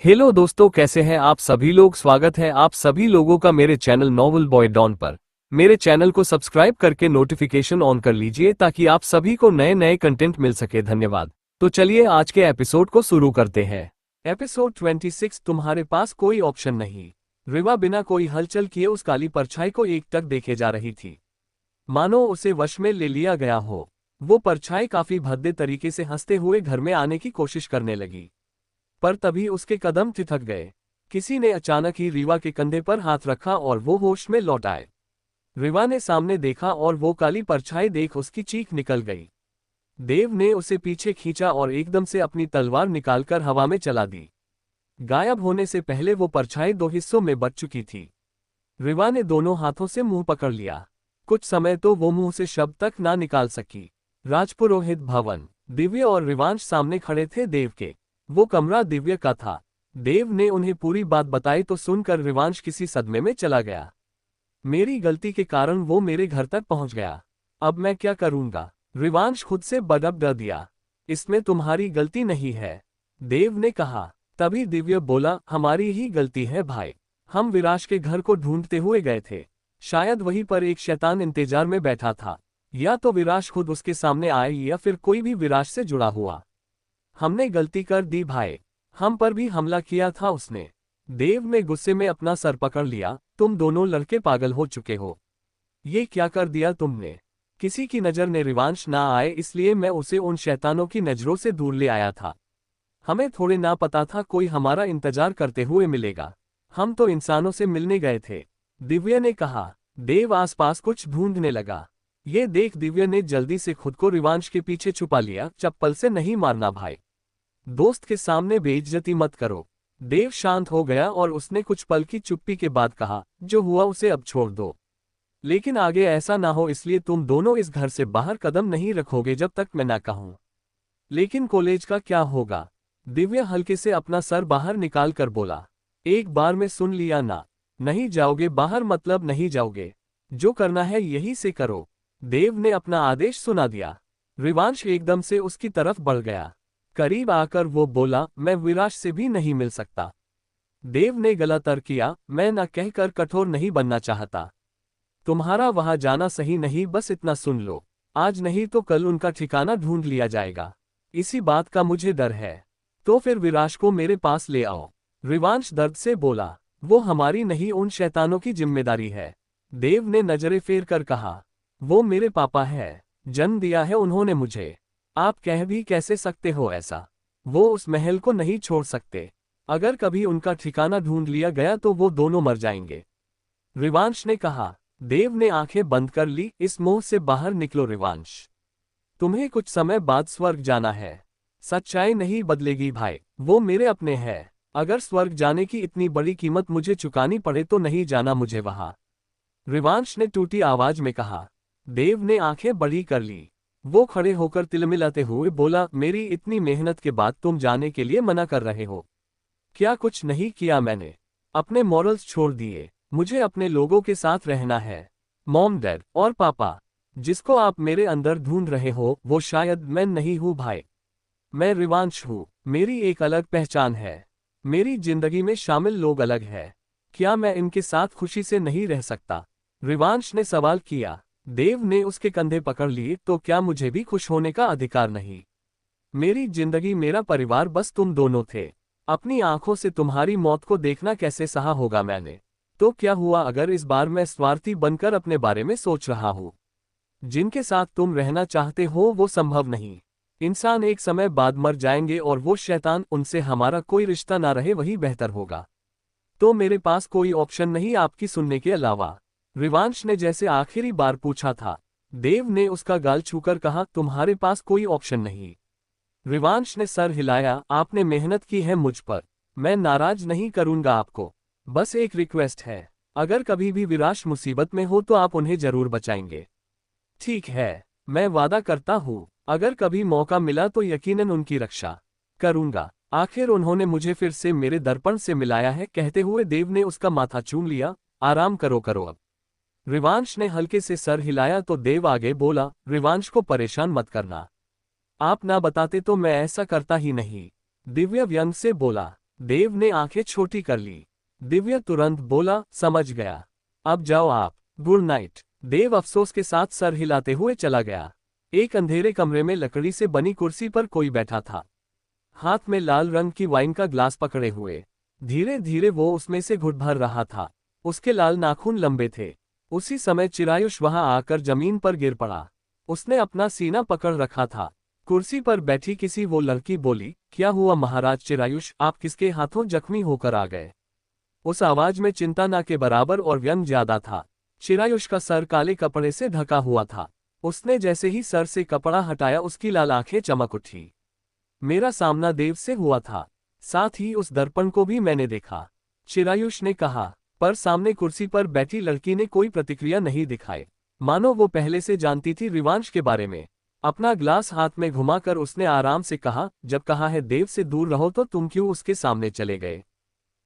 Hello दोस्तों, कैसे हैं आप सभी लोग। स्वागत है आप सभी लोगों का मेरे चैनल नॉवल बॉय डॉन पर। मेरे चैनल को सब्सक्राइब करके नोटिफिकेशन ऑन कर लीजिए ताकि आप सभी को नए नए कंटेंट मिल सके। धन्यवाद। तो चलिए आज के एपिसोड को शुरू करते हैं। एपिसोड 26, तुम्हारे पास कोई ऑप्शन नहीं। रिवा बिना कोई हलचल किए उस काली परछाई को एकटक देखे जा रही थी, मानो उसे वश में ले लिया गया हो। वो परछाई काफी भद्दे तरीके से हंसते हुए घर में आने की कोशिश करने लगी, पर तभी उसके कदम थिथक गए। किसी ने अचानक ही रीवा के कंधे पर हाथ रखा और वो होश में लौट आए। रीवा ने सामने देखा और वो काली परछाई देख उसकी चीख निकल गई। देव ने उसे पीछे खींचा और एकदम से अपनी तलवार निकालकर हवा में चला दी। गायब होने से पहले वो परछाई दो हिस्सों में बट चुकी थी। रीवा ने दोनों हाथों से मुंह पकड़ लिया। कुछ समय तो वो मुंह से शब्द तक ना निकाल सकी। राजपुरोहित भवन। दिव्य और रिवांश सामने खड़े थे देव के। वो कमरा दिव्य का था। देव ने उन्हें पूरी बात बताई तो सुनकर रिवांश किसी सदमे में चला गया। मेरी गलती के कारण वो मेरे घर तक पहुंच गया। अब मैं क्या करूंगा। रिवांश खुद से बदब डर दिया। इसमें तुम्हारी गलती नहीं है, देव ने कहा। तभी दिव्य बोला, हमारी ही गलती है भाई। हम विराज के घर को ढूंढते हुए गए थे। शायद वहीं पर एक शैतान इंतजार में बैठा था। या तो विराज खुद उसके सामने आए या फिर कोई भी विराज से जुड़ा हुआ। हमने गलती कर दी भाई, हम पर भी हमला किया था उसने। देव ने गुस्से में अपना सर पकड़ लिया। तुम दोनों लड़के पागल हो चुके हो। ये क्या कर दिया तुमने। किसी की नजर ने रिवांश ना आए इसलिए मैं उसे उन शैतानों की नजरों से दूर ले आया था। हमें थोड़े ना पता था कोई हमारा इंतजार करते हुए मिलेगा। हम तो इंसानों से मिलने गए थे, दिव्य ने कहा। देव आसपास कुछ ढूंढने लगा। ये देख दिव्य ने जल्दी से खुद को रिवांश के पीछे छुपा लिया। चप्पल से नहीं मारना भाई, दोस्त के सामने बेइज्जती मत करो। देव शांत हो गया और उसने कुछ पल की चुप्पी के बाद कहा, जो हुआ उसे अब छोड़ दो, लेकिन आगे ऐसा ना हो इसलिए तुम दोनों इस घर से बाहर कदम नहीं रखोगे जब तक मैं ना कहूं। लेकिन कॉलेज का क्या होगा। दिव्या हल्के से अपना सर बाहर निकाल कर बोला, एक बार में सुन लिया ना। नहीं जाओगे बाहर मतलब नहीं जाओगे। जो करना है यही से करो। देव ने अपना आदेश सुना दिया। रिवांश एकदम से उसकी तरफ बढ़ गया। करीब आकर वो बोला, मैं विराज से भी नहीं मिल सकता। देव ने गला तर किया, मैं ना कहकर कठोर नहीं बनना चाहता। तुम्हारा वहां जाना सही नहीं, बस इतना सुन लो। आज नहीं तो कल उनका ठिकाना ढूंढ लिया जाएगा। इसी बात का मुझे डर है। तो फिर विराज को मेरे पास ले आओ। रिवांश दर्द से बोला, वो हमारी नहीं उन शैतानों की जिम्मेदारी है। देव ने नजरें फेर कर कहा, वो मेरे पापा है, जन्म दिया है उन्होंने मुझे। आप कह भी कैसे सकते हो ऐसा। वो उस महल को नहीं छोड़ सकते। अगर कभी उनका ठिकाना ढूंढ लिया गया तो वो दोनों मर जाएंगे। रिवांश ने कहा। देव ने आंखें बंद कर ली। इस मोह से बाहर निकलो रिवांश। तुम्हें कुछ समय बाद स्वर्ग जाना है। सच्चाई नहीं बदलेगी भाई, वो मेरे अपने हैं। अगर स्वर्ग जाने की इतनी बड़ी कीमत मुझे चुकानी पड़े तो नहीं जाना मुझे वहां, रिवांश ने टूटी आवाज में कहा। देव ने आंखें बड़ी कर ली। वो खड़े होकर तिलमिलाते हुए बोला, मेरी इतनी मेहनत के बाद तुम जाने के लिए मना कर रहे हो। क्या कुछ नहीं किया मैंने। अपने मॉरल्स छोड़ दिए। मुझे अपने लोगों के साथ रहना है। मॉम, डैड और पापा। जिसको आप मेरे अंदर ढूंढ रहे हो वो शायद मैं नहीं हूं भाई। मैं रिवांश हूं। मेरी एक अलग पहचान है। मेरी जिंदगी में शामिल लोग अलग हैं। क्या मैं इनके साथ खुशी से नहीं रह सकता। रिवांश ने सवाल किया। देव ने उसके कंधे पकड़ लिए, तो क्या मुझे भी खुश होने का अधिकार नहीं। मेरी जिंदगी मेरा परिवार बस तुम दोनों थे। अपनी आंखों से तुम्हारी मौत को देखना कैसे सहा होगा मैंने। तो क्या हुआ अगर इस बार मैं स्वार्थी बनकर अपने बारे में सोच रहा हूं। जिनके साथ तुम रहना चाहते हो वो संभव नहीं। इंसान एक समय बाद मर जाएंगे और वो शैतान, उनसे हमारा कोई रिश्ता ना रहे वही बेहतर होगा। तो मेरे पास कोई ऑप्शन नहीं आपकी सुनने के अलावा। रिवांश ने जैसे आखिरी बार पूछा था। देव ने उसका गाल छूकर कहा, तुम्हारे पास कोई ऑप्शन नहीं। रिवांश ने सर हिलाया, आपने मेहनत की है मुझ पर। मैं नाराज नहीं करूंगा आपको। बस एक रिक्वेस्ट है, अगर कभी भी विराज मुसीबत में हो तो आप उन्हें जरूर बचाएंगे। ठीक है, मैं वादा करता हूं, अगर कभी मौका मिला तो यकीनन उनकी रक्षा करूंगा। आखिर उन्होंने मुझे फिर से मेरे दर्पण से मिलाया है। कहते हुए देव ने उसका माथा चूम लिया। आराम करो करो अब। रिवांश ने हल्के से सर हिलाया तो देव आगे बोला, रिवांश को परेशान मत करना। आप ना बताते तो मैं ऐसा करता ही नहीं। दिव्य व्यंग से बोला। देव ने आंखें छोटी कर ली। दिव्या तुरंत बोला, समझ गया, अब जाओ आप, गुड नाइट। देव अफसोस के साथ सर हिलाते हुए चला गया। एक अंधेरे कमरे में लकड़ी से बनी कुर्सी पर कोई बैठा था, हाथ में लाल रंग की वाइन का ग्लास पकड़े हुए। धीरे धीरे वो उसमें से घुट भर रहा था। उसके लाल नाखून लंबे थे। उसी समय चिरायुष वहां आकर जमीन पर गिर पड़ा। उसने अपना सीना पकड़ रखा था। कुर्सी पर बैठी किसी वो लड़की बोली, क्या हुआ महाराज चिरायुष, आप किसके हाथों जख्मी होकर आ गए? उस आवाज में चिंता ना के बराबर और व्यंग ज्यादा था। चिरायुष का सर काले कपड़े से ढका हुआ था। उसने जैसे ही सर से कपड़ा हटाया उसकी लाल आंखें चमक उठी। मेरा सामना देव से हुआ था, साथ ही उस दर्पण को भी मैंने देखा, चिरायुष ने कहा। पर सामने कुर्सी पर बैठी लड़की ने कोई प्रतिक्रिया नहीं दिखाई, मानो वो पहले से जानती थी रिवांश के बारे में। अपना ग्लास हाथ में घुमाकर उसने आराम से कहा, जब कहा है देव से दूर रहो तो तुम क्यों उसके सामने चले गए?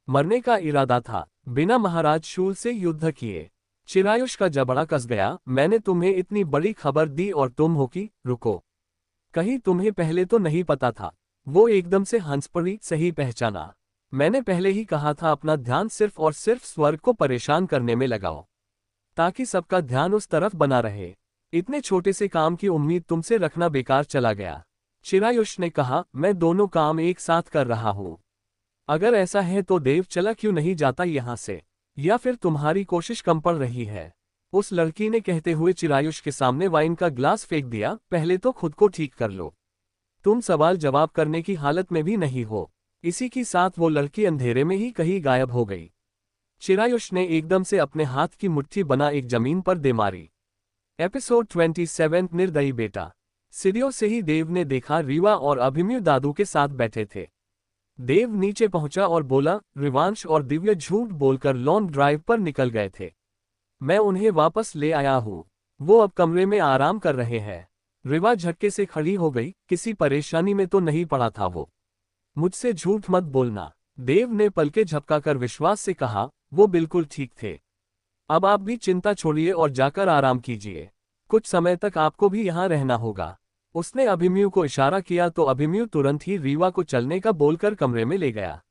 मरने का इरादा था, बिना महाराज शूल से युद्ध किए। चिरायुष का जबड़ा कस गया। मैंने तुम्हें इतनी बड़ी खबर दी और तुम हो कि रुको, कहीं तुम्हें पहले तो नहीं पता था? वो एकदम से हंस पड़ी, सही पहचाना। मैंने पहले ही कहा था अपना ध्यान सिर्फ और सिर्फ स्वर्ग को परेशान करने में लगाओ, ताकि सबका ध्यान उस तरफ बना रहे। इतने छोटे से काम की उम्मीद तुमसे रखना बेकार चला गया। चिरायुष ने कहा, मैं दोनों काम एक साथ कर रहा हूं। अगर ऐसा है तो देव चला क्यों नहीं जाता यहां से, या फिर तुम्हारी कोशिश कम पड़ रही है? उस लड़की ने कहते हुए चिरायुष के सामने वाइन का ग्लास फेंक दिया। पहले तो खुद को ठीक कर लो, तुम सवाल जवाब करने की हालत में भी नहीं हो। इसी के साथ वो लड़की अंधेरे में ही कहीं गायब हो गई। चिरायुष ने एकदम से अपने हाथ की मुट्ठी बना एक जमीन पर दे मारी। एपिसोड 27 निर्दयी बेटा। सीढ़ियों से ही देव ने देखा रीवा और अभिमन्यु दादू के साथ बैठे थे। देव नीचे पहुंचा और बोला, रिवांश और दिव्या झूठ बोलकर लॉन्ग ड्राइव पर निकल गए थे। मैं उन्हें वापस ले आया हूं। वो अब कमरे में आराम कर रहे हैं। रीवा झटके से खड़ी हो गई। किसी परेशानी में तो नहीं पड़ा था वो? मुझसे झूठ मत बोलना, देव ने पलके झपकाकर विश्वास से कहा। वो बिल्कुल ठीक थे। अब आप भी चिंता छोड़िए और जाकर आराम कीजिए। कुछ समय तक आपको भी यहाँ रहना होगा। उसने अभिमन्यु को इशारा किया तो अभिमन्यु तुरंत ही रीवा को चलने का बोलकर कमरे में ले गया।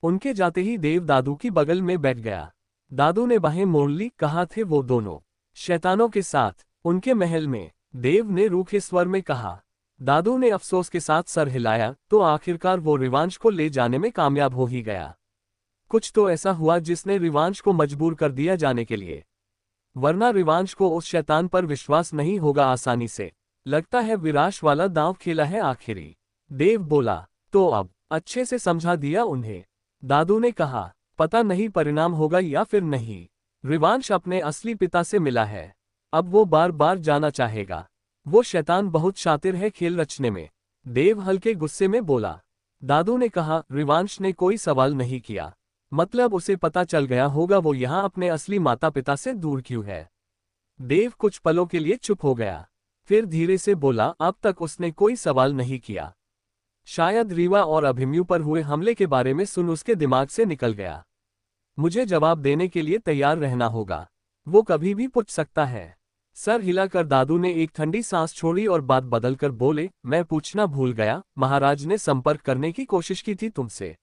उनके जाते ही देव दादू की बगल में बैठ गया। दादू ने बाहें मोड़ ली। कहाँ थे वो दोनों शैतानों के साथ? उनके महल में, देव ने रूखे स्वर में कहा। दादू ने अफसोस के साथ सर हिलाया। तो आखिरकार वो रिवांश को ले जाने में कामयाब हो ही गया। कुछ तो ऐसा हुआ जिसने रिवांश को मजबूर कर दिया जाने के लिए, वरना रिवांश को उस शैतान पर विश्वास नहीं होगा आसानी से। लगता है विराश वाला दांव खेला है आखिरी, देव बोला। तो अब अच्छे से समझा दिया उन्हें, दादू ने कहा। पता नहीं परिणाम होगा या फिर नहीं। रिवांश अपने असली पिता से मिला है, अब वो बार बार जाना चाहेगा। वो शैतान बहुत शातिर है खेल रचने में, देव हल्के गुस्से में बोला। दादू ने कहा, रिवांश ने कोई सवाल नहीं किया, मतलब उसे पता चल गया होगा वो यहाँ अपने असली माता पिता से दूर क्यों है। देव कुछ पलों के लिए चुप हो गया, फिर धीरे से बोला, अब तक उसने कोई सवाल नहीं किया। शायद रीवा और अभिमन्यु पर हुए हमले के बारे में सुन उसके दिमाग से निकल गया। मुझे जवाब देने के लिए तैयार रहना होगा, वो कभी भी पूछ सकता है। सर हिलाकर दादू ने एक ठंडी सांस छोड़ी और बात बदलकर बोले, मैं पूछना भूल गया, महाराज ने संपर्क करने की कोशिश की थी तुमसे,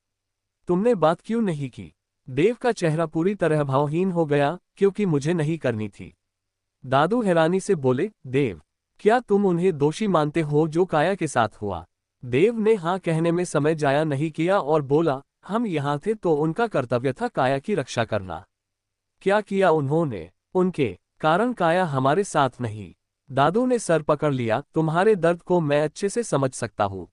तुमने बात क्यों नहीं की? देव का चेहरा पूरी तरह भावहीन हो गया। क्योंकि मुझे नहीं करनी थी। दादू हैरानी से बोले, देव, क्या तुम उन्हें दोषी मानते हो जो काया के साथ हुआ? देव ने हाँ कहने में समय जाया नहीं किया और बोला, हम यहाँ थे तो उनका कर्तव्य था काया की रक्षा करना। क्या किया उन्होंने? उनके कारण काया हमारे साथ नहीं। दादू ने सर पकड़ लिया। तुम्हारे दर्द को मैं अच्छे से समझ सकता हूँ,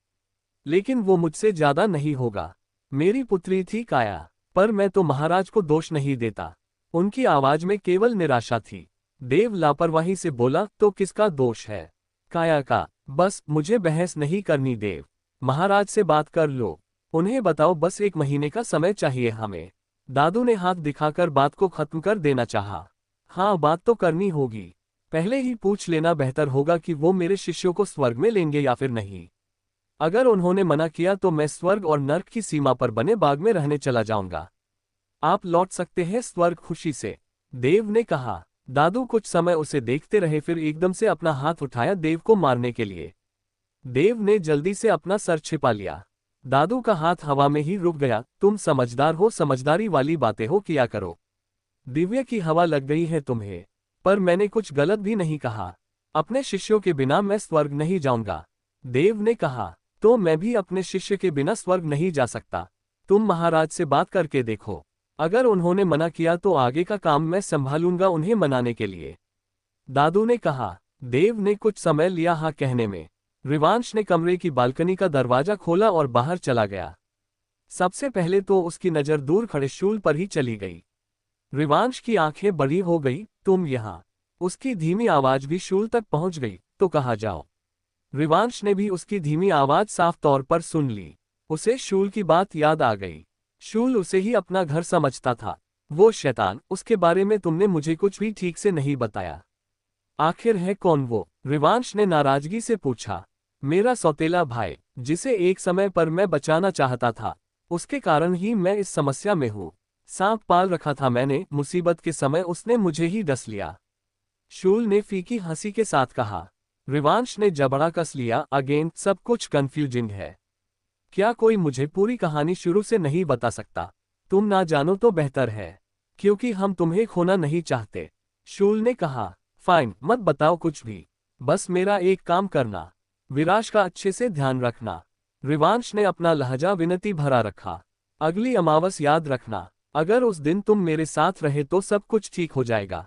लेकिन वो मुझसे ज्यादा नहीं होगा। मेरी पुत्री थी काया, पर मैं तो महाराज को दोष नहीं देता। उनकी आवाज में केवल निराशा थी। देव लापरवाही से बोला, तो किसका दोष है? काया का। बस मुझे बहस नहीं करनी देव, महाराज से बात कर लो, उन्हें बताओ बस 1 महीने का समय चाहिए हमें। दादू ने हाथ दिखाकर बात को खत्म कर देना चाहा। हाँ, बात तो करनी होगी, पहले ही पूछ लेना बेहतर होगा कि वो मेरे शिष्यों को स्वर्ग में लेंगे या फिर नहीं। अगर उन्होंने मना किया तो मैं स्वर्ग और नर्क की सीमा पर बने बाग में रहने चला जाऊंगा। आप लौट सकते हैं स्वर्ग खुशी से, देव ने कहा। दादू कुछ समय उसे देखते रहे, फिर एकदम से अपना हाथ उठाया देव को मारने के लिए। देव ने जल्दी से अपना सर छिपा लिया। दादू का हाथ हवा में ही रुक गया। तुम समझदार हो, समझदारी वाली बातें हो किया करो। दिव्या की हवा लग गई है तुम्हें। पर मैंने कुछ गलत भी नहीं कहा। अपने शिष्यों के बिना मैं स्वर्ग नहीं जाऊंगा। देव ने कहा, तो मैं भी अपने शिष्य के बिना स्वर्ग नहीं जा सकता। तुम महाराज से बात करके देखो। अगर उन्होंने मना किया तो आगे का काम मैं संभालूंगा उन्हें मनाने के लिए। दादू ने कहा। देव ने कुछ समय लिया हाँ कहने में। रिवांश ने कमरे की बालकनी का दरवाजा खोला और बाहर चला गया। सबसे पहले तो उसकी नजर दूर खड़े शूल पर ही चली गई। रिवांश की आंखें बड़ी हो गई। तुम यहाँ। उसकी धीमी आवाज भी शूल तक पहुंच गई। तो कहा जाओ। रिवांश ने भी उसकी धीमी आवाज साफ तौर पर सुन ली। उसे शूल की बात याद आ गई। शूल उसे ही अपना घर समझता था। वो शैतान, उसके बारे में तुमने मुझे कुछ भी ठीक से नहीं बताया। आखिर है कौन वो? रिवांश ने नाराजगी से पूछा। मेरा सौतेला भाई, जिसे एक समय पर मैं बचाना चाहता था। उसके कारण ही मैं इस समस्या में हूँ। सांप पाल रखा था मैंने, मुसीबत के समय उसने मुझे ही डस लिया। शूल ने फीकी हंसी के साथ कहा। रिवांश ने जबड़ा कस लिया। अगेन सब कुछ कंफ्यूजिंग है। क्या कोई मुझे पूरी कहानी शुरू से नहीं बता सकता? तुम ना जानो तो बेहतर है, क्योंकि हम तुम्हें खोना नहीं चाहते। शूल ने कहा। फाइन, मत बताओ कुछ भी। बस मेरा एक काम करना। विराज का अच्छे से ध्यान रखना। रिवांश ने अपना लहजा विनती भरा रखा। अगली अमावस याद रखना। अगर उस दिन तुम मेरे साथ रहे तो सब कुछ ठीक हो जाएगा।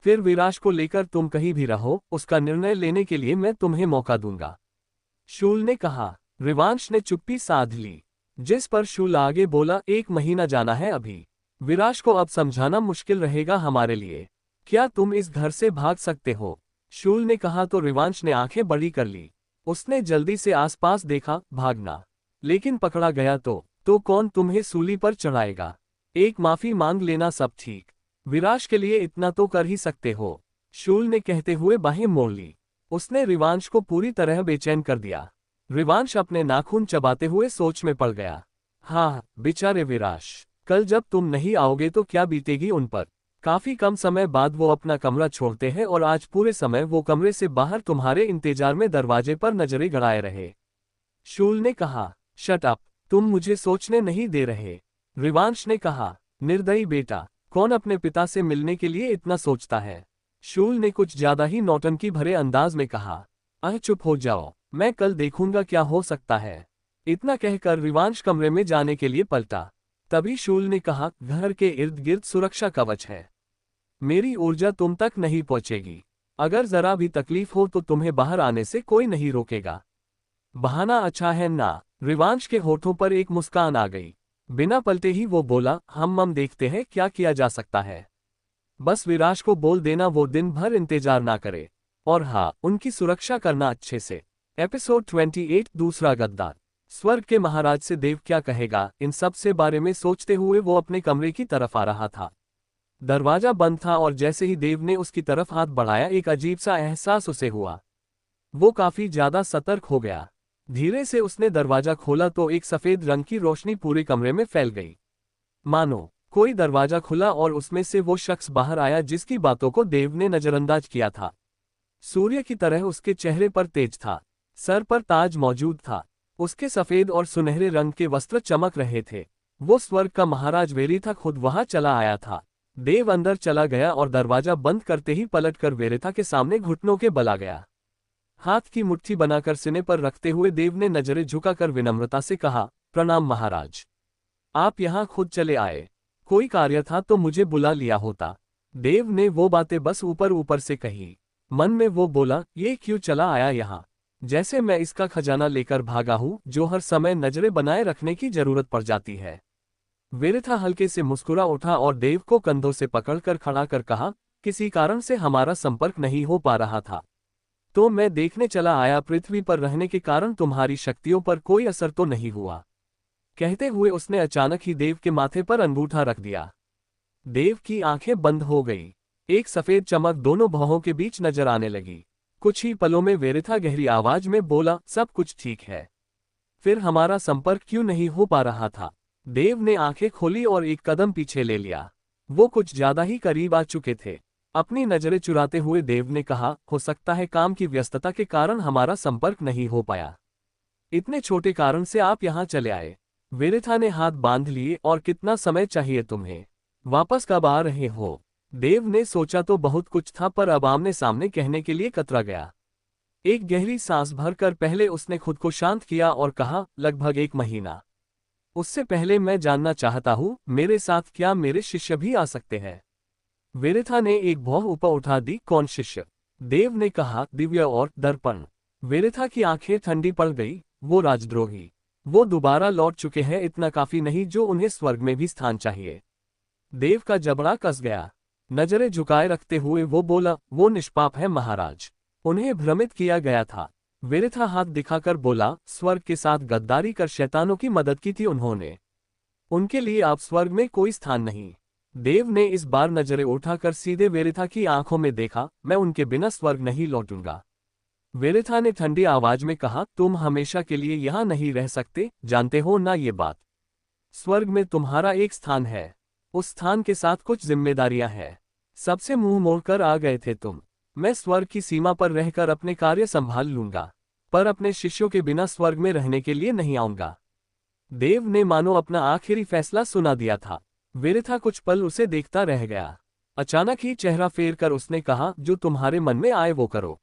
फिर विराज को लेकर तुम कहीं भी रहो, उसका निर्णय लेने के लिए मैं तुम्हें मौका दूंगा। शूल ने कहा। रिवांश ने चुप्पी साध ली। जिस पर शूल आगे बोला, 1 महीना जाना है अभी। विराज को अब समझाना मुश्किल रहेगा हमारे लिए। क्या तुम इस घर से भाग सकते हो? शूल ने कहा तो रिवांश ने आंखें बड़ी कर ली। उसने जल्दी से आसपास देखा। भागना, लेकिन पकड़ा गया तो कौन तुम्हें सूली पर चढ़ाएगा? एक माफी मांग लेना, सब ठीक। विराज के लिए इतना तो कर ही सकते हो। शूल ने कहते हुए बाहें मोड़ ली। उसने रिवांश को पूरी तरह बेचैन कर दिया। रिवांश अपने नाखून चबाते हुए सोच में पड़ गया। हाँ, बेचारे विराज, कल जब तुम नहीं आओगे तो क्या बीतेगी उन पर। काफी कम समय बाद वो अपना कमरा छोड़ते हैं और आज पूरे समय वो कमरे से बाहर तुम्हारे इंतजार में दरवाजे पर नजरें गड़ाए रहे। शूल ने कहा। शट अप, तुम मुझे सोचने नहीं दे रहे। रिवांश ने कहा। निर्दयी बेटा, कौन अपने पिता से मिलने के लिए इतना सोचता है? शूल ने कुछ ज्यादा ही नौटंकी भरे अंदाज में कहा। चुप हो जाओ, मैं कल देखूंगा क्या हो सकता है। इतना कहकर रिवांश कमरे में जाने के लिए पलटा। तभी शूल ने कहा, घर के इर्द गिर्द सुरक्षा कवच है। मेरी ऊर्जा तुम तक नहीं पहुंचेगी। अगर जरा भी तकलीफ हो तो तुम्हें बाहर आने से कोई नहीं रोकेगा। बहाना अच्छा है ना? रिवांश के होठों पर एक मुस्कान आ गई। बिना पलटे ही वो बोला, हम देखते हैं क्या किया जा सकता है। बस विराज को बोल देना वो दिन भर इंतजार ना करे। और हाँ, उनकी सुरक्षा करना अच्छे से। एपिसोड 28, दूसरा गद्दार। स्वर्ग के महाराज से देव क्या कहेगा, इन सब से बारे में सोचते हुए वो अपने कमरे की तरफ आ रहा था। दरवाजा बंद था और जैसे ही देव ने उसकी तरफ हाथ बढ़ाया, एक अजीब सा एहसास उसे हुआ। वो काफी ज्यादा सतर्क हो गया। धीरे से उसने दरवाजा खोला तो एक सफेद रंग की रोशनी पूरे कमरे में फैल गई। मानो कोई दरवाजा खुला और उसमें से वो शख्स बाहर आया जिसकी बातों को देव ने नजरअंदाज किया था। सूर्य की तरह उसके चेहरे पर तेज था। सर पर ताज मौजूद था। उसके सफेद और सुनहरे रंग के वस्त्र चमक रहे थे। वो स्वर्ग का महाराज वेरेथा खुद वहां चला आया था। देव अंदर चला गया और दरवाजा बंद करते ही पलटकर वेरेथा के सामने घुटनों के बल आ गया। हाथ की मुट्ठी बनाकर सीने पर रखते हुए देव ने नजरें झुकाकर विनम्रता से कहा, प्रणाम महाराज। आप यहाँ खुद चले आए? कोई कार्य था तो मुझे बुला लिया होता। देव ने वो बातें बस ऊपर ऊपर से कही। मन में वो बोला, ये क्यों चला आया यहाँ? जैसे मैं इसका खजाना लेकर भागा हूँ जो हर समय नजरें बनाए रखने की जरूरत पड़ जाती है। वेरेथा हल्के से मुस्कुरा उठा और देव को कंधों से पकड़कर खड़ा कर कहा, किसी कारण से हमारा संपर्क नहीं हो पा रहा था, तो मैं देखने चला आया। पृथ्वी पर रहने के कारण तुम्हारी शक्तियों पर कोई असर तो नहीं हुआ? कहते हुए उसने अचानक ही देव के माथे पर अंगूठा रख दिया। देव की आंखें बंद हो गई। एक सफेद चमक दोनों भौहों के बीच नजर आने लगी। कुछ ही पलों में वेरेथा गहरी आवाज में बोला, सब कुछ ठीक है। फिर हमारा संपर्क क्यों नहीं हो पा रहा था? देव ने आंखें खोली और एक कदम पीछे ले लिया। वो कुछ ज्यादा ही करीब आ चुके थे। अपनी नजरें चुराते हुए देव ने कहा, हो सकता है काम की व्यस्तता के कारण हमारा संपर्क नहीं हो पाया। इतने छोटे कारण से आप यहाँ चले आए। विरेथा ने हाथ बांध लिए। और कितना समय चाहिए तुम्हें? वापस कब आ रहे हो? देव ने सोचा तो बहुत कुछ था, पर अब आमने सामने कहने के लिए कतरा गया। एक गहरी सांस भरकर पहले उसने खुद को शांत किया और कहा, लगभग 1 महीना। उससे पहले मैं जानना चाहता हूँ, मेरे साथ क्या मेरे शिष्य भी आ सकते हैं? विरेथा ने एक भौं ऊपर उठा दी। कौन शिष्य? देव ने कहा, दिव्य और दर्पण। विरेथा की आंखें ठंडी पड़ गई। वो राजद्रोही। वो दोबारा लौट चुके हैं, इतना काफी नहीं जो उन्हें स्वर्ग में भी स्थान चाहिए। देव का जबड़ा कस गया। नजरें झुकाए रखते हुए वो बोला, वो निष्पाप है महाराज। उन्हें भ्रमित किया गया था। विरेथा हाथ दिखाकर बोला, स्वर्ग के साथ गद्दारी कर शैतानों की मदद की थी उन्होंने। उनके लिए आप स्वर्ग में कोई स्थान नहीं। देव ने इस बार नजरें उठाकर सीधे विरेथा की आंखों में देखा। मैं उनके बिना स्वर्ग नहीं लौटूंगा। विरेथा ने ठंडी आवाज में कहा, तुम हमेशा के लिए यहां नहीं रह सकते, जानते हो ना ये बात? स्वर्ग में तुम्हारा एक स्थान है। उस स्थान के साथ कुछ जिम्मेदारियां हैं। सबसे मुंह मोड़कर आ गए थे तुम। मैं स्वर्ग की सीमा पर रहकर अपने कार्य संभाल लूंगा, पर अपने शिष्यों के बिना स्वर्ग में रहने के लिए नहीं आऊंगा। देव ने मानो अपना आखिरी फैसला सुना दिया था। विरेथा कुछ पल उसे देखता रह गया। अचानक ही चेहरा फेर कर उसने कहा, जो तुम्हारे मन में आए वो करो।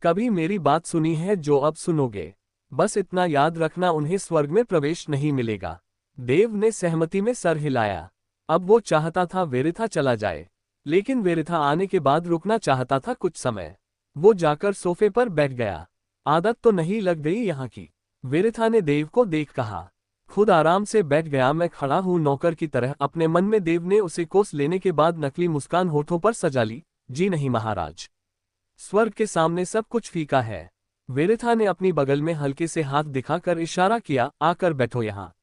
कभी मेरी बात सुनी है जो अब सुनोगे? बस इतना याद रखना, उन्हें स्वर्ग में प्रवेश नहीं मिलेगा। देव ने सहमति में सर हिलाया। अब वो चाहता था विरेथा चला जाए, लेकिन विरेथा आने के बाद रुकना चाहता था कुछ समय। वो जाकर सोफे पर बैठ गया। आदत तो नहीं लग गई यहाँ की? विरेथा ने देव को देख कहा। खुद आराम से बैठ गया, मैं खड़ा हूँ नौकर की तरह। अपने मन में देव ने उसे कोस लेने के बाद नकली मुस्कान होठों पर सजा ली। जी नहीं महाराज, स्वर्ग के सामने सब कुछ फीका है। विरेथा ने अपनी बगल में हल्के से हाथ दिखाकर इशारा किया, आकर बैठो यहाँ।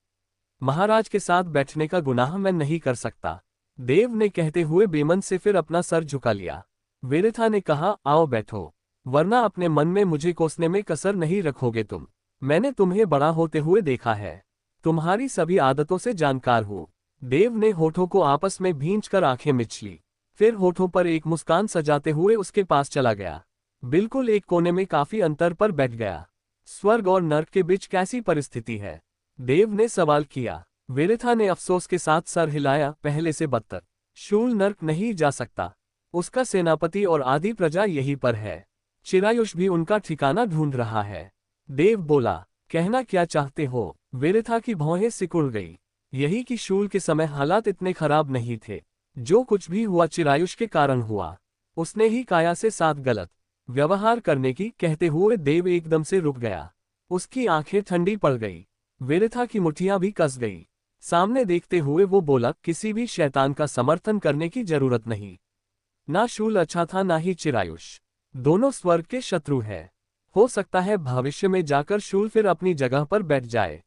महाराज के साथ बैठने का गुनाह मैं नहीं कर सकता, देव ने कहते हुए बेमन से फिर अपना सर झुका लिया। विरेथा ने कहा, आओ बैठो, वरना अपने मन में मुझे कोसने में कसर नहीं रखोगे तुम। मैंने तुम्हें बड़ा होते हुए देखा है, तुम्हारी सभी आदतों से जानकार हूँ। देव ने होठों को आपस में भींचकर आंखें मिच ली, फिर होठों पर एक मुस्कान सजाते हुए उसके पास चला गया। बिल्कुल एक कोने में काफी अंतर पर बैठ गया। स्वर्ग और नर्क के बीच कैसी परिस्थिति है? देव ने सवाल किया। विरेथा ने अफसोस के साथ सर हिलाया, पहले से बदतर। शूल नर्क नहीं जा सकता, उसका सेनापति और आधी प्रजा यहीं पर है। चिरायुष भी उनका ठिकाना ढूंढ रहा है। देव बोला, कहना क्या चाहते हो? विरेथा की भौहें सिकुड़ गई। यही कि शूल के समय हालात इतने खराब नहीं थे। जो कुछ भी हुआ चिरायुष के कारण हुआ। उसने ही काया से साथ गलत व्यवहार करने की कहते हुए देव एकदम से रुक गया। उसकी आंखें ठंडी पड़ गई। विरेथा की मुठ्ठियां भी कस गई। सामने देखते हुए वो बोला, किसी भी शैतान का समर्थन करने की जरूरत नहीं। ना शूल अच्छा था ना ही चिरायुष, दोनों स्वर्ग के शत्रु है। हो सकता है भविष्य में जाकर शूल फिर अपनी जगह पर बैठ जाए,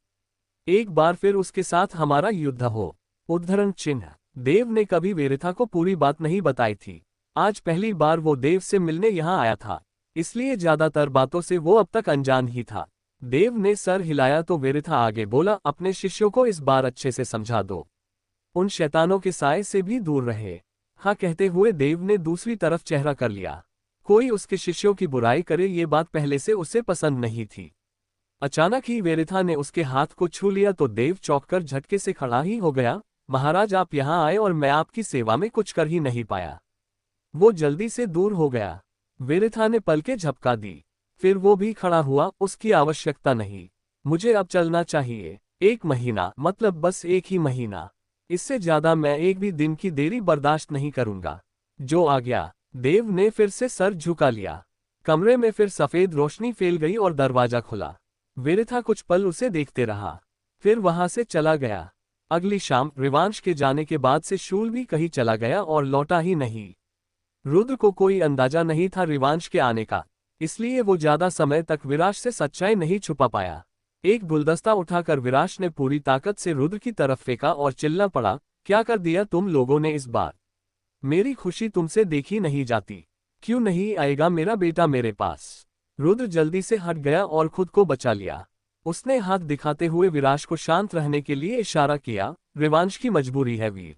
एक बार फिर उसके साथ हमारा युद्ध हो। उद्धरण चिन्ह। देव ने कभी विरेथा को पूरी बात नहीं बताई थी। आज पहली बार वो देव से मिलने यहाँ आया था, इसलिए ज्यादातर बातों से वो अब तक अनजान ही था। देव ने सर हिलाया तो विरेथा आगे बोला, अपने शिष्यों को इस बार अच्छे से समझा दो, उन शैतानों के साए से भी दूर रहे। हाँ कहते हुए देव ने दूसरी तरफ चेहरा कर लिया। कोई उसके शिष्यों की बुराई करे ये बात पहले से उसे पसंद नहीं थी। अचानक ही विरेथा ने उसके हाथ को छू लिया तो देव चौंककर झटके से खड़ा ही हो गया। महाराज आप यहाँ आए और मैं आपकी सेवा में कुछ कर ही नहीं पाया। वो जल्दी से दूर हो गया। विरेथा ने पलकें झपका दी, फिर वो भी खड़ा हुआ। उसकी आवश्यकता नहीं, मुझे अब चलना चाहिए। 1 महीना मतलब बस 1 ही महीना, इससे ज्यादा मैं एक भी दिन की देरी बर्दाश्त नहीं करूंगा। जो आ गया। देव ने फिर से सर झुका लिया। कमरे में फिर सफेद रोशनी फैल गई और दरवाजा खुला। विरेथा कुछ पल उसे देखते रहा, फिर वहां से चला गया। अगली शाम रिवांश के जाने के बाद से शूल भी कहीं चला गया और लौटा ही नहीं। रुद्र को कोई अंदाजा नहीं था रिवांश के आने का, इसलिए वो ज्यादा समय तक विराश से सच्चाई नहीं छुपा पाया। एक गुलदस्ता उठाकर विराश ने पूरी ताकत से रुद्र की तरफ फेंका और चिल्ला पड़ा, क्या कर दिया तुम लोगों ने इस बार? मेरी खुशी तुमसे देखी नहीं जाती। क्यों नहीं आएगा मेरा बेटा मेरे पास? रुद्र जल्दी से हट गया और खुद को बचा लिया। उसने हाथ दिखाते हुए विराश को शांत रहने के लिए इशारा किया, रिवांश की मजबूरी है वीर,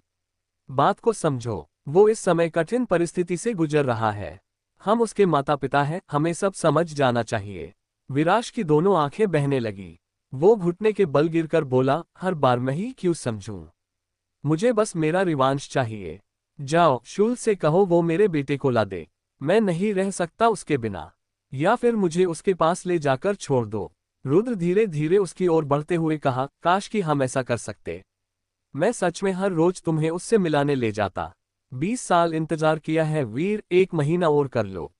बात को समझो। वो इस समय कठिन परिस्थिति से गुजर रहा है। हम उसके माता पिता हैं, हमें सब समझ जाना चाहिए। विराश की दोनों आंखें बहने लगी। वो घुटने के बल गिरकर बोला, हर बार मैं ही क्यों समझूं? मुझे बस मेरा रिवांश चाहिए। जाओ, शूल से कहो वो मेरे बेटे को ला दे। मैं नहीं रह सकता उसके बिना। या फिर मुझे उसके पास ले जाकर छोड़ दो। रुद्र धीरे धीरे उसकी ओर बढ़ते हुए कहा, काश कि हम ऐसा कर सकते। मैं सच में हर रोज तुम्हें उससे मिलाने ले जाता। 20 साल इंतजार किया है वीर, 1 महीना और कर लो।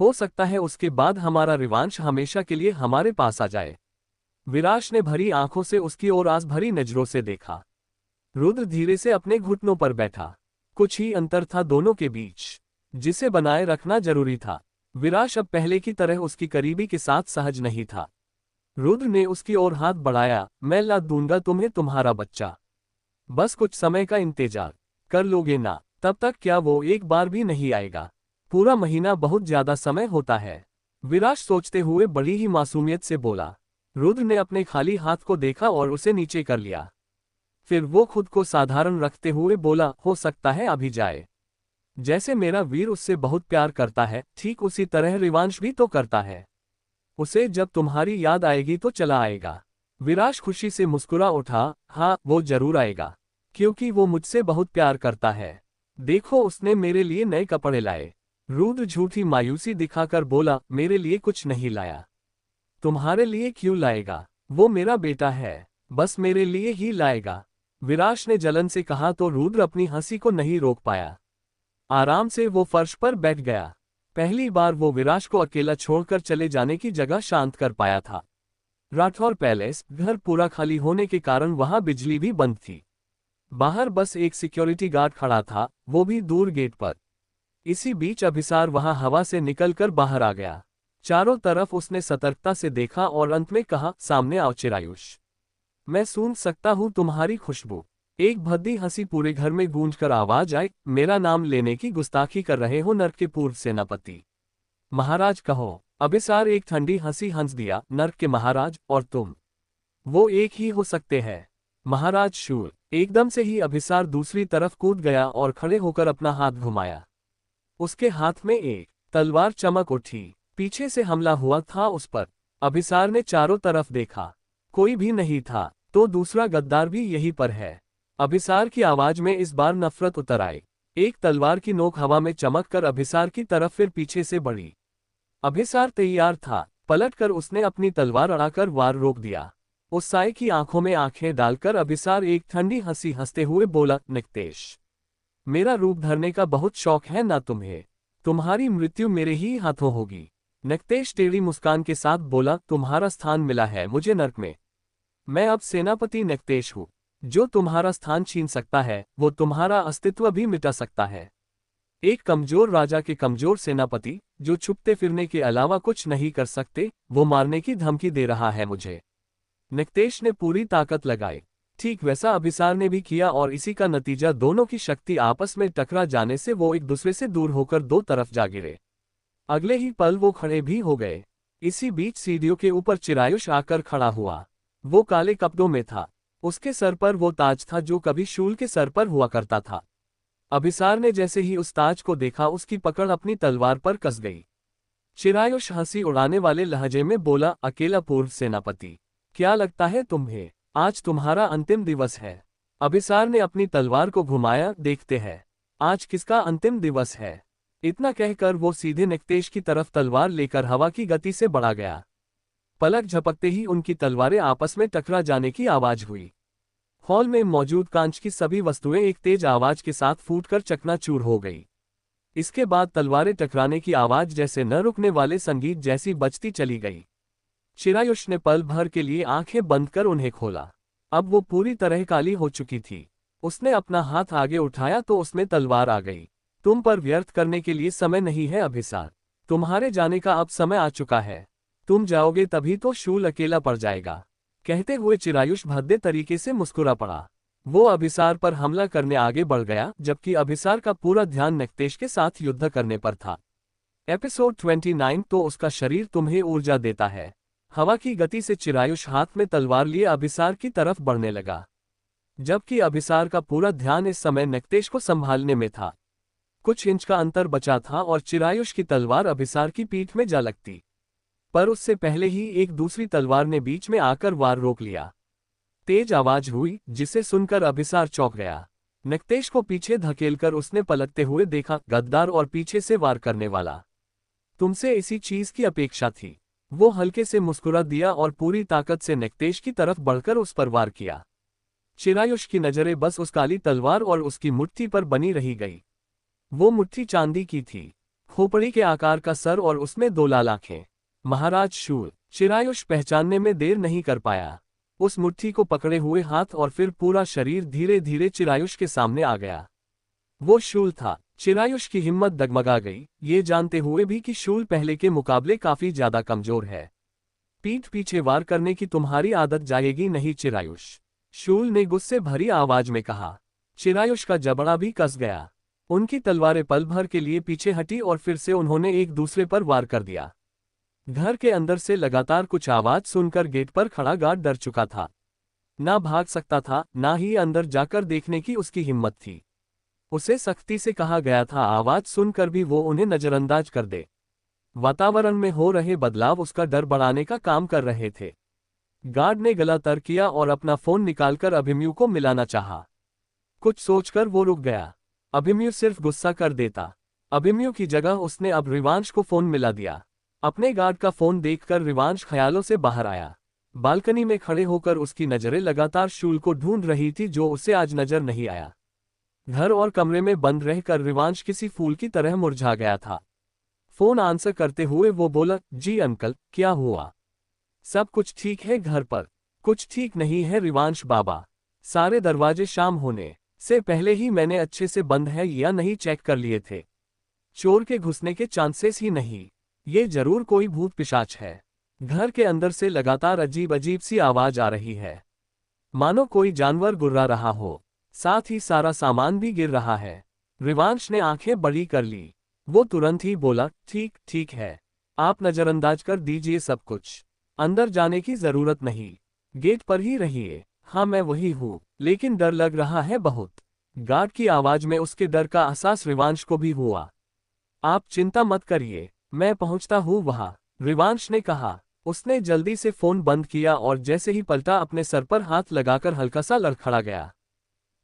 हो सकता है उसके बाद हमारा रिवांश हमेशा के लिए हमारे पास आ जाए। विराश ने भरी आंखों से उसकी ओर आस भरी नजरों से देखा। रुद्र धीरे से अपने घुटनों पर बैठा। कुछ ही अंतर था दोनों के बीच, जिसे बनाए रखना जरूरी था। विराश अब पहले की तरह उसकी करीबी के साथ सहज नहीं था। रुद्र ने उसकी ओर हाथ बढ़ाया, मैं ला दूंगा तुम्हें तुम्हारा बच्चा। बस कुछ समय का इंतजार कर लोगे ना? तब तक क्या वो एक बार भी नहीं आएगा? पूरा महीना बहुत ज्यादा समय होता है। विराश सोचते हुए बड़ी ही मासूमियत से बोला। रुद्र ने अपने खाली हाथ को देखा और उसे नीचे कर लिया। फिर वो खुद को साधारण रखते हुए बोला, हो सकता है अभी जाए। जैसे मेरा वीर उससे बहुत प्यार करता है, ठीक उसी तरह रिवांश भी तो करता है। उसे जब तुम्हारी याद आएगी तो चला आएगा। विराश खुशी से मुस्कुरा उठा, हाँ वो जरूर आएगा, क्योंकि वो मुझसे बहुत प्यार करता है। देखो उसने मेरे लिए नए कपड़े लाए। रुद्र झूठी मायूसी दिखाकर बोला, मेरे लिए कुछ नहीं लाया। तुम्हारे लिए क्यों लाएगा? वो मेरा बेटा है, बस मेरे लिए ही लाएगा। विराश ने जलन से कहा तो रुद्र अपनी हंसी को नहीं रोक पाया। आराम से वो फर्श पर बैठ गया। पहली बार वो विराश को अकेला छोड़कर चले जाने की जगह शांत कर पाया था। राठौर पैलेस घर पूरा खाली होने के कारण वहां बिजली भी बंद थी। बाहर बस एक सिक्योरिटी गार्ड खड़ा था, वो भी दूर गेट पर। इसी बीच अभिसार वहां हवा से निकलकर बाहर आ गया। चारों तरफ उसने सतर्कता से देखा और अंत में कहा, सामने आओ चिरायुष। मैं सूंघ सकता हूं तुम्हारी खुशबू। एक भद्दी हंसी पूरे घर में गूंजकर आवाज आई, मेरा नाम लेने की गुस्ताखी कर रहे हो नर्क के पूर्व सेनापति? महाराज कहो। अभिसार एक ठंडी हंसी हंस दिया, नर्क के महाराज और तुम, वो एक ही हो सकते हैं। महाराज शूर। एकदम से ही अभिसार दूसरी तरफ कूद गया और खड़े होकर अपना हाथ घुमाया। उसके हाथ में एक तलवार चमक उठी। पीछे से हमला हुआ था उस पर। अभिसार ने चारों तरफ देखा, कोई भी नहीं था, तो दूसरा गद्दार भी यहीं पर है। अभिसार की आवाज में इस बार नफरत उतर आई। एक तलवार की नोक हवा में चमक कर अभिसार की तरफ फिर पीछे से बढ़ी। अभिसार तैयार था, पलटकर उसने अपनी तलवार अड़ाकर वार रोक दिया। उस साए की आंखों में आंखें डालकर अभिसार एक ठंडी हंसी हंसते हुए बोला, निकतेश, मेरा रूप धरने का बहुत शौक है ना तुम्हें? तुम्हारी मृत्यु मेरे ही हाथों होगी। निकतेश टेढ़ी मुस्कान के साथ बोला, तुम्हारा स्थान मिला है मुझे नर्क में। मैं अब सेनापति निकतेश हूँ। जो तुम्हारा स्थान छीन सकता है वो तुम्हारा अस्तित्व भी मिटा सकता है। एक कमजोर राजा के कमजोर सेनापति, जो छुपते फिरने के अलावा कुछ नहीं कर सकते, वो मारने की धमकी दे रहा है मुझे। निकतेश ने पूरी ताकत लगाई। ठीक वैसा अभिसार ने भी किया और इसी का नतीजा दोनों की शक्ति आपस में टकरा जाने से वो एक दूसरे से दूर होकर दो तरफ जा गिरे। अगले ही पल वो खड़े भी हो गए। इसी बीच सीढ़ियों के ऊपर चिरायुष आकर खड़ा हुआ। वो काले कपड़ों में था। उसके सर पर वो ताज था जो कभी शूल के सर पर हुआ करता था। अभिसार ने जैसे ही उस ताज को देखा उसकी पकड़ अपनी तलवार पर कस गई। चिरायुष हंसी उड़ाने वाले लहजे में बोला, अकेला पूर्व सेनापति, क्या लगता है तुम्हें आज तुम्हारा अंतिम दिवस है? अभिसार ने अपनी तलवार को घुमाया, देखते हैं आज किसका अंतिम दिवस है। इतना कहकर वो सीधे निकतेश की तरफ तलवार लेकर हवा की गति से बढ़ा गया। पलक झपकते ही उनकी तलवारें आपस में टकरा जाने की आवाज हुई। हॉल में मौजूद कांच की सभी वस्तुएं एक तेज आवाज के साथ फूटकर चकनाचूर हो गई। इसके बाद तलवारें टकराने की आवाज जैसे न रुकने वाले संगीत जैसी बजती चली गई। चिरायुष ने पल भर के लिए आंखें बंद कर उन्हें खोला। अब वो पूरी तरह काली हो चुकी थी। उसने अपना हाथ आगे उठाया तो उसमें तलवार आ गई। तुम पर व्यर्थ करने के लिए समय नहीं है अभिसार। तुम्हारे जाने का अब समय आ चुका है। तुम जाओगे तभी तो शूल अकेला पड़ जाएगा। कहते हुए चिरायुष भद्दे तरीके से मुस्कुरा पड़ा। वो अभिसार पर हमला करने आगे बढ़ गया, जबकि अभिसार का पूरा ध्यान निकतेश के साथ युद्ध करने पर था। एपिसोड 29। तो उसका शरीर तुम्हें ऊर्जा देता है। हवा की गति से चिरायुष हाथ में तलवार लिए अभिसार की तरफ बढ़ने लगा, जबकि अभिसार का पूरा ध्यान इस समय निकतेश को संभालने में था। कुछ इंच का अंतर बचा था और चिरायुष की तलवार अभिसार की पीठ में जा लगती। पर उससे पहले ही एक दूसरी तलवार ने बीच में आकर वार रोक लिया। तेज आवाज हुई जिसे सुनकर अभिसार चौंक गया। नक्तेश को पीछे धकेलकर उसने पलटते हुए देखा, गद्दार और पीछे से वार करने वाला। तुमसे इसी चीज की अपेक्षा थी। वो हल्के से मुस्कुरा दिया और पूरी ताकत से नक्तेश की तरफ बढ़कर उस पर वार किया। चिरायुष की नजरें बस उस काली तलवार और उसकी मुट्ठी पर बनी रही गई। वो मुट्ठी चांदी की थी, खोपड़ी के आकार का सर और उसमें 2 लाल आंखें। महाराज शूल। चिरायुष पहचानने में देर नहीं कर पाया। उस मुट्ठी को पकड़े हुए हाथ और फिर पूरा शरीर धीरे धीरे चिरायुष के सामने आ गया। वो शूल था। चिरायुष की हिम्मत डगमगा गई, ये जानते हुए भी कि शूल पहले के मुकाबले काफी ज्यादा कमजोर है। पीठ पीछे वार करने की तुम्हारी आदत जाएगी नहीं चिरायुष, शूल ने गुस्से भरी आवाज में कहा। चिरायुष का जबड़ा भी कस गया। उनकी तलवारें पल भर के लिए पीछे हटी और फिर से उन्होंने एक दूसरे पर वार कर दिया। घर के अंदर से लगातार कुछ आवाज सुनकर गेट पर खड़ा गार्ड डर चुका था। ना भाग सकता था, ना ही अंदर जाकर देखने की उसकी हिम्मत थी। उसे सख्ती से कहा गया था आवाज सुनकर भी वो उन्हें नजरअंदाज कर दे। वातावरण में हो रहे बदलाव उसका डर बढ़ाने का काम कर रहे थे। गार्ड ने गला तर किया और अपना फोन निकालकर अभिमन्यु को मिलाना चाहा। कुछ सोचकर वो रुक गया। अभिमन्यु सिर्फ गुस्सा कर देता। अभिमन्यु की जगह उसने अब रिवांश को फोन मिला दिया। अपने गार्ड का फोन देखकर रिवांश ख्यालों से बाहर आया। बालकनी में खड़े होकर उसकी नजरें लगातार शूल को ढूंढ रही थी जो उसे आज नजर नहीं आया। घर और कमरे में बंद रहकर रिवांश किसी फूल की तरह मुरझा गया था। फोन आंसर करते हुए वो बोला, जी अंकल, क्या हुआ? सब कुछ ठीक है घर पर? कुछ ठीक नहीं है रिवांश बाबा। सारे दरवाजे शाम होने से पहले ही मैंने अच्छे से बंद है या नहीं चेक कर लिए थे। चोर के घुसने के चांसेस ही नहीं। ये जरूर कोई भूत पिशाच है। घर के अंदर से लगातार अजीब अजीब सी आवाज आ रही है, मानो कोई जानवर गुर्रा रहा हो। साथ ही सारा सामान भी गिर रहा है। रिवांश ने आंखें बड़ी कर ली। वो तुरंत ही बोला, ठीक ठीक है, आप नजरअंदाज कर दीजिए सब कुछ। अंदर जाने की जरूरत नहीं, गेट पर ही रहिए। हाँ मैं वही हूँ, लेकिन डर लग रहा है बहुत। गार्ड की आवाज में उसके डर का एहसास रिवांश को भी हुआ। आप चिंता मत करिए, मैं पहुंचता हूँ वहां, रिवांश ने कहा। उसने जल्दी से फोन बंद किया और जैसे ही पलटा अपने सर पर हाथ लगाकर हल्का सा लड़खड़ा गया।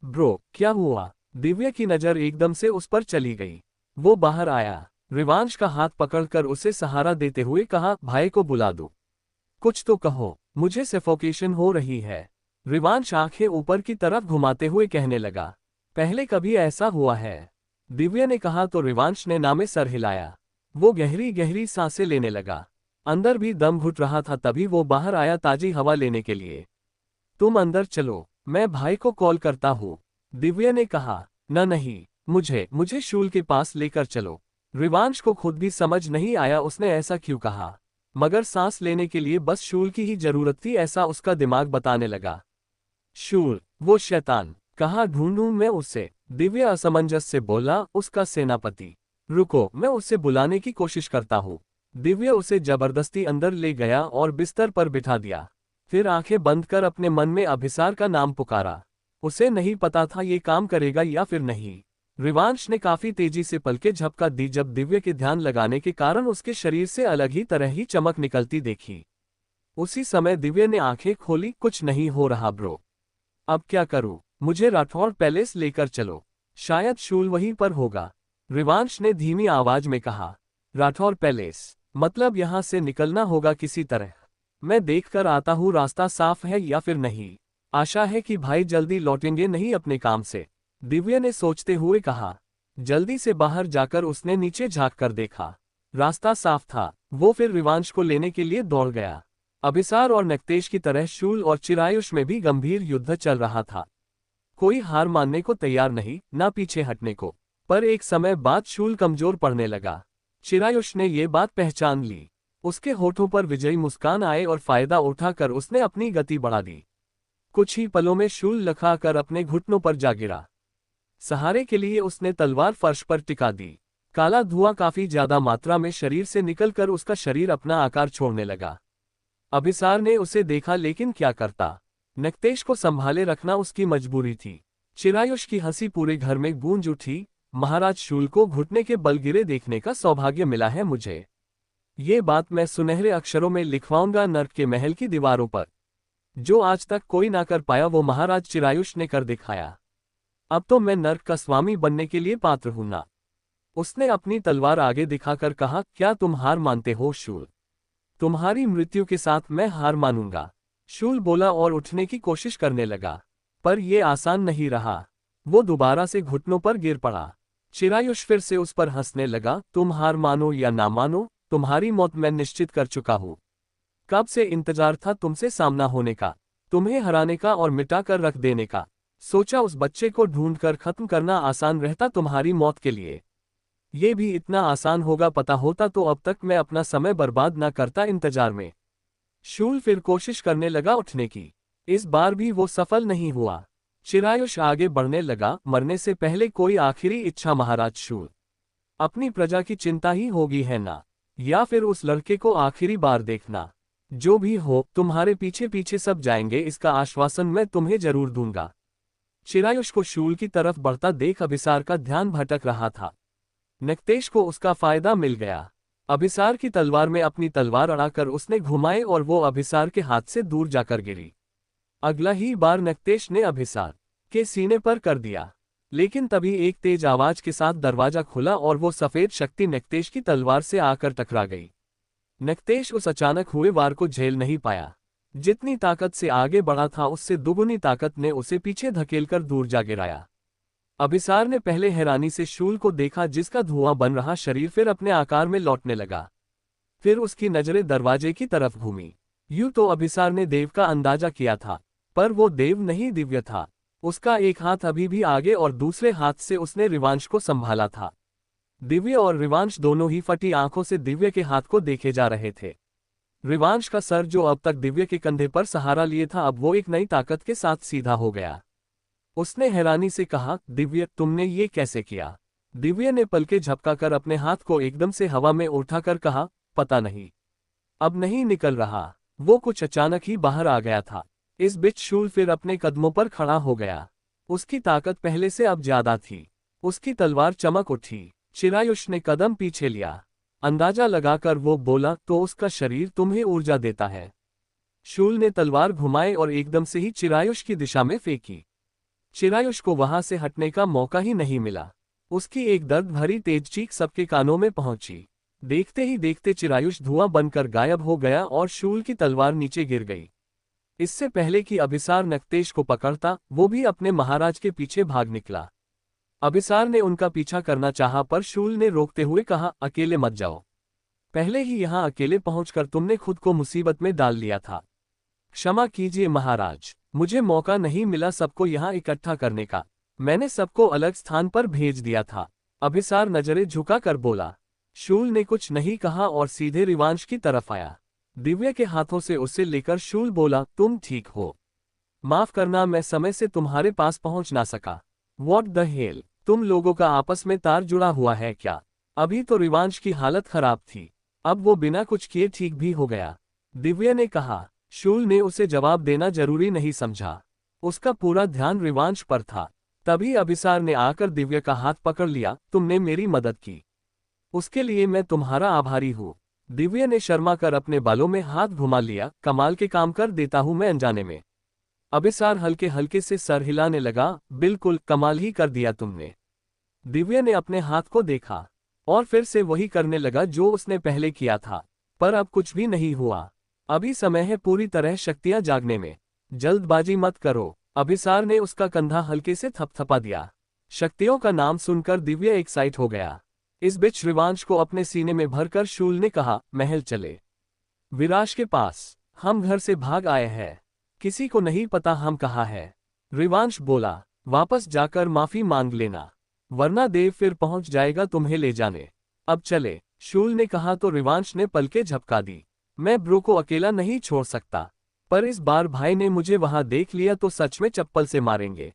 ब्रो, क्या हुआ? दिव्या की नजर एकदम से उस पर चली गई। वो बाहर आया, रिवांश का हाथ पकड़कर उसे सहारा देते हुए कहा, भाई को बुला दो, कुछ तो कहो, मुझे सफोकेशन हो रही है। रिवांश आंखें ऊपर की तरफ घुमाते हुए कहने लगा, पहले कभी ऐसा हुआ है? दिव्या ने कहा तो रिवांश ने नामे सर हिलाया। वो गहरी गहरी सांसें लेने लगा। अंदर भी दम घुट रहा था। तभी वो बाहर आया ताजी हवा लेने के लिए। तुम अंदर चलो, मैं भाई को कॉल करता हूँ, दिव्या ने कहा। नहीं, मुझे शूल के पास लेकर चलो। रिवांश को खुद भी समझ नहीं आया उसने ऐसा क्यों कहा, मगर सांस लेने के लिए बस शूल की ही जरूरत थी ऐसा उसका दिमाग बताने लगा। शूल, वो शैतान, कहाँ ढूंढूं मैं उसे? दिव्या असमंजस से बोला, उसका सेनापति। रुको, मैं उसे बुलाने की कोशिश करता हूँ। दिव्या उसे जबरदस्ती अंदर ले गया और बिस्तर पर बिठा दिया। फिर आंखें बंद कर अपने मन में अभिसार का नाम पुकारा। उसे नहीं पता था ये काम करेगा या फिर नहीं। रिवांश ने काफी तेजी से पलकें झपका दी जब दिव्या के ध्यान लगाने के कारण उसके शरीर से अलग ही तरह ही चमक निकलती देखी। उसी समय दिव्या ने आंखें खोली, कुछ नहीं हो रहा ब्रो। अब क्या करूं? मुझे राठौड़ पैलेस लेकर चलो, शायद शूल वहीं पर होगा, रिवांश ने धीमी आवाज में कहा। राठौड़ पैलेस? मतलब यहां से निकलना होगा किसी तरह। मैं देखकर आता हूँ रास्ता साफ है या फिर नहीं। आशा है कि भाई जल्दी लौटेंगे नहीं अपने काम से, दिव्या ने सोचते हुए कहा। जल्दी से बाहर जाकर उसने नीचे झांक कर देखा, रास्ता साफ था। वो फिर रिवांश को लेने के लिए दौड़ गया। अभिसार और नक्तेश की तरह शूल और चिरायुष में भी गंभीर युद्ध चल रहा था। कोई हार मानने को तैयार नहीं, ना पीछे हटने को। पर एक समय बाद शूल कमजोर पड़ने लगा। चिरायुष ने ये बात पहचान ली। उसके होठों पर विजयी मुस्कान आए और फायदा उठाकर उसने अपनी गति बढ़ा दी। कुछ ही पलों में शूल लखाकर अपने घुटनों पर जा गिरा। सहारे के लिए उसने तलवार फर्श पर टिका दी। काला धुआं काफी ज्यादा मात्रा में शरीर से निकलकर उसका शरीर अपना आकार छोड़ने लगा। अभिसार ने उसे देखा लेकिन क्या करता, नक्तेश को संभाले रखना उसकी मजबूरी थी। चिरायुष की हंसी पूरे घर में गूंज उठी। महाराज शूल को घुटने के बल गिरे देखने का सौभाग्य मिला है मुझे। ये बात मैं सुनहरे अक्षरों में लिखवाऊंगा नर्क के महल की दीवारों पर। जो आज तक कोई ना कर पाया वो महाराज चिरायुष ने कर दिखाया। अब तो मैं नर्क का स्वामी बनने के लिए पात्र हूं ना। उसने अपनी तलवार आगे दिखाकर कहा, क्या तुम हार मानते हो शूल? तुम्हारी मृत्यु के साथ मैं हार मानूंगा। शूल बोला और उठने की कोशिश करने लगा, पर यह आसान नहीं रहा। वो दोबारा से घुटनों पर गिर पड़ा। चिरायुष फिर से उस पर हंसने लगा, तुम हार मानो या ना मानो, तुम्हारी मौत मैं निश्चित कर चुका हूं। कब से इंतजार था तुमसे सामना होने का, तुम्हें हराने का और मिटा कर रख देने का। सोचा उस बच्चे को ढूंढकर खत्म करना आसान रहता तुम्हारी मौत के लिए। ये भी इतना आसान होगा, पता होता तो अब तक मैं अपना समय बर्बाद ना करता इंतजार में। शूल फिर कोशिश करने लगा उठने की। इस बार भी वो सफल नहीं हुआ। चिरायुष आगे बढ़ने लगा, मरने से पहले कोई आखिरी इच्छा महाराज शूल? अपनी प्रजा की चिंता ही होगी है ना, या फिर उस लड़के को आखिरी बार देखना? जो भी हो, तुम्हारे पीछे पीछे सब जाएंगे, इसका आश्वासन मैं तुम्हें जरूर दूंगा। चिरायुष को शूल की तरफ बढ़ता देख अभिसार का ध्यान भटक रहा था। नक्तेश को उसका फायदा मिल गया। अभिसार की तलवार में अपनी तलवार अड़ाकर उसने घुमाए और वो अभिसार के हाथ से दूर जाकर गिरी। अगला ही बार नक्तेश ने अभिसार के सीने पर कर दिया, लेकिन तभी एक तेज आवाज के साथ दरवाजा खुला और वो सफेद शक्ति नक्तेश की तलवार से आकर टकरा गई। नक्तेश उस अचानक हुए वार को झेल नहीं पाया। जितनी ताकत से आगे बढ़ा था उससे दुगुनी ताकत ने उसे पीछे धकेलकर दूर जा गिराया। अभिसार ने पहले हैरानी से शूल को देखा, जिसका धुआं बन रहा शरीर फिर अपने आकार में लौटने लगा। फिर उसकी नजरें दरवाजे की तरफ घूमी। यूं तो अभिसार ने देव का अंदाजा किया था, पर वो देव नहीं दिव्य था। उसका एक हाथ अभी भी आगे और दूसरे हाथ से उसने रिवांश को संभाला था। दिव्य और रिवांश दोनों ही फटी आंखों से दिव्य के हाथ को देखे जा रहे थे। रिवांश का सर, जो अब तक दिव्य के कंधे पर सहारा लिए था, अब वो एक नई ताकत के साथ सीधा हो गया। उसने हैरानी से कहा, दिव्य तुमने ये कैसे किया? दिव्य ने पलके झपकाकर अपने हाथ को एकदम से हवा में उठाकर कहा, पता नहीं, अब नहीं निकल रहा। वो कुछ अचानक ही बाहर आ गया था। इस बीच शूल फिर अपने कदमों पर खड़ा हो गया। उसकी ताकत पहले से अब ज्यादा थी। उसकी तलवार चमक उठी। चिरायुष ने कदम पीछे लिया। अंदाजा लगाकर वो बोला, तो उसका शरीर तुम्हें ऊर्जा देता है? शूल ने तलवार घुमाई और एकदम से ही चिरायुष की दिशा में फेंकी। चिरायुष को वहां से हटने का मौका ही नहीं मिला। उसकी एक दर्द भरी तेज चीख सबके कानों में पहुंची। देखते ही देखते चिरायुष धुआं बनकर गायब हो गया और शूल की तलवार नीचे गिर गई। इससे पहले कि अभिसार नक्तेश को पकड़ता, वो भी अपने महाराज के पीछे भाग निकला। अभिसार ने उनका पीछा करना चाहा, पर शूल ने रोकते हुए कहा, अकेले मत जाओ। पहले ही यहां अकेले पहुंचकर तुमने खुद को मुसीबत में डाल लिया था। क्षमा कीजिए महाराज, मुझे मौका नहीं मिला सबको यहां इकट्ठा करने का। मैंने सबको अलग स्थान पर भेज दिया था। अभिसार नजरें झुकाकर बोला। शूल ने कुछ नहीं कहा और सीधे रिवांश की तरफ आया। दिव्य के हाथों से उसे लेकर शूल बोला, तुम ठीक हो? माफ करना, मैं समय से तुम्हारे पास पहुंच ना सका। व्हाट द हेल, तुम लोगों का आपस में तार जुड़ा हुआ है क्या? अभी तो रिवांश की हालत खराब थी, अब वो बिना कुछ किए ठीक भी हो गया, दिव्य ने कहा। शूल ने उसे जवाब देना जरूरी नहीं समझा। उसका पूरा ध्यान रिवांश पर था। तभी अभिसार ने आकर दिव्य का हाथ पकड़ लिया, तुमने मेरी मदद की, उसके लिए मैं तुम्हारा आभारी हूँ। दिव्य ने शर्मा कर अपने बालों में हाथ घुमा लिया, कमाल के काम कर देता हूँ मैं अनजाने में। अभिसार हल्के हल्के से सर हिलाने लगा, बिल्कुल कमाल ही कर दिया तुमने। दिव्य ने अपने हाथ को देखा और फिर से वही करने लगा जो उसने पहले किया था, पर अब कुछ भी नहीं हुआ। अभी समय है पूरी तरह शक्तियां जागने में, जल्दबाजी मत करो। अभिसार ने उसका कंधा हल्के से थपथपा दिया। शक्तियों का नाम सुनकर दिव्य एक्साइट हो गया। इस बीच रिवांश को अपने सीने में भरकर शूल ने कहा, महल चले, विराज के पास। हम घर से भाग आए हैं, किसी को नहीं पता हम कहाँ हैं। रिवांश बोला, वापस जाकर माफी मांग लेना, वरना देव फिर पहुंच जाएगा तुम्हें ले जाने। अब चले, शूल ने कहा तो रिवांश ने पलकें झपका दी। मैं ब्रो को अकेला नहीं छोड़ सकता, पर इस बार भाई ने मुझे वहां देख लिया तो सच में चप्पल से मारेंगे।